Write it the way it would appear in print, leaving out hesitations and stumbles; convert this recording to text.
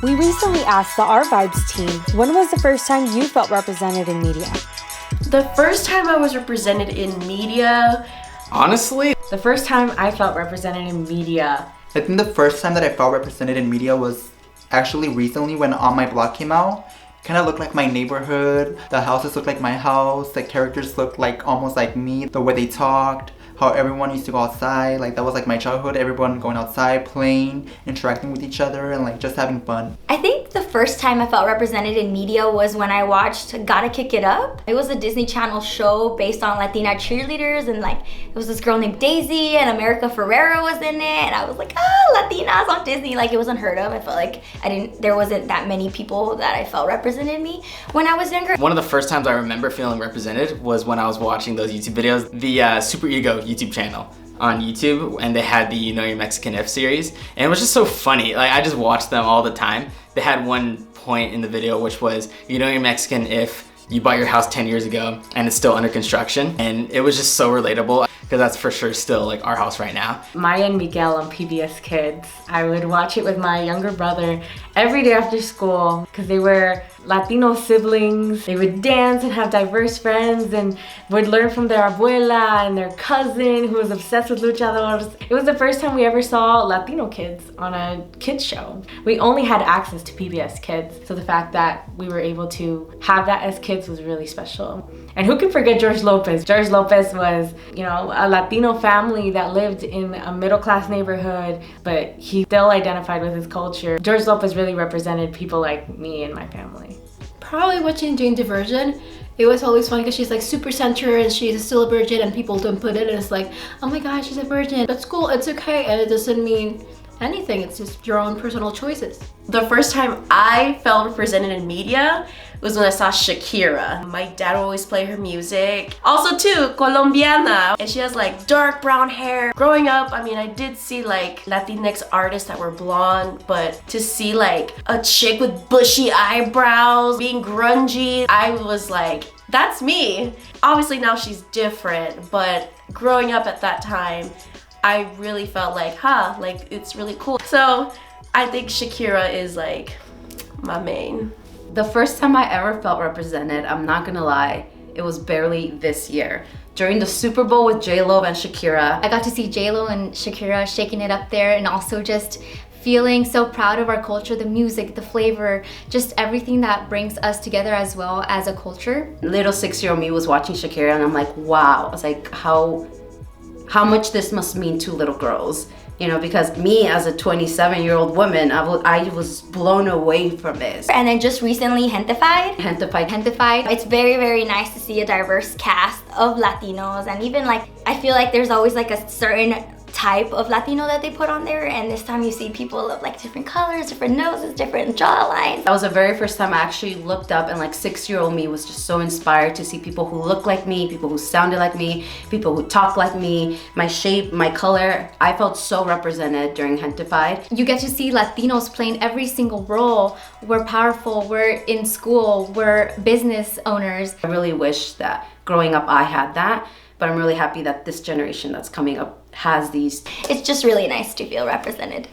We recently asked the Our Vibes team, when was the first time you felt represented in media? The first time I was represented in media, honestly, the first time I felt represented in media, I think the first time that I felt represented in media was actually recently when On My Block came out. Kind of looked like my neighborhood, the houses looked like my house, the characters looked like almost like me, the way they talked, how everyone used to go outside, like that was like my childhood, everyone going outside, playing, interacting with each other, and like just having fun. I think the first time I felt represented in media was when I watched Gotta Kick It Up. It was a Disney Channel show based on Latina cheerleaders, and like it was this girl named Daisy and America Ferrera was in it, and I was like, Latinas on Disney, like it was unheard of. I felt like there wasn't that many people that I felt represented me when I was younger. One of the first times I remember feeling represented was when I was watching those YouTube videos, the Super Ego YouTube channel on YouTube, and they had the You Know You're Mexican If series, and it was just so funny. Like I just watched them all the time. They had one point in the video which was, you know you're Mexican if you bought your house 10 years ago and it's still under construction, and it was just so relatable because that's for sure still like our house right now. Maya and Miguel on PBS Kids. I would watch it with my younger brother every day after school because they were Latino siblings. They would dance and have diverse friends and would learn from their abuela and their cousin who was obsessed with luchadores. It was the first time we ever saw Latino kids on a kids show. We only had access to PBS Kids, so the fact that we were able to have that as kids was really special. And who can forget George Lopez? George Lopez was, you know, a Latino family that lived in a middle-class neighborhood, but he still identified with his culture. George Lopez really represented people like me and my family. Probably watching Jane the Virgin. It was always funny because she's like super center and she's still a virgin and people don't put it, and it's like, oh my gosh, she's a virgin. That's cool, it's okay, and it doesn't mean anything. It's just your own personal choices. The first time I felt represented in media was when I saw Shakira. My dad would always play her music. Also too, Colombiana. And she has like dark brown hair. Growing up, I mean, I did see like Latinx artists that were blonde, but to see like a chick with bushy eyebrows, being grungy, I was like, that's me. Obviously now she's different, but growing up at that time, I really felt like, like it's really cool. So I think Shakira is like my main. The first time I ever felt represented, I'm not gonna lie, it was barely this year. During the Super Bowl with J-Lo and Shakira. I got to see J-Lo and Shakira shaking it up there, and also just feeling so proud of our culture, the music, the flavor, just everything that brings us together as well as a culture. Little 6-year-old me was watching Shakira and I'm like, wow. I was like, how much this must mean to little girls. You know, because me as a 27-year-old woman, I was blown away from this. And then just recently, Gentified. Gentified. It's very, very nice to see a diverse cast of Latinos, and even like, I feel like there's always like a certain type of Latino that they put on there, and this time you see people of like different colors, different noses, different jawlines. That was the very first time I actually looked up, and like 6-year-old me was just so inspired to see people who look like me, people who sounded like me, people who talk like me, my shape, my color. I felt so represented during Gentified. You get to see Latinos playing every single role. We're powerful, we're in school, we're business owners. I really wish that growing up I had that, but I'm really happy that this generation that's coming up has these. It's just really nice to feel represented.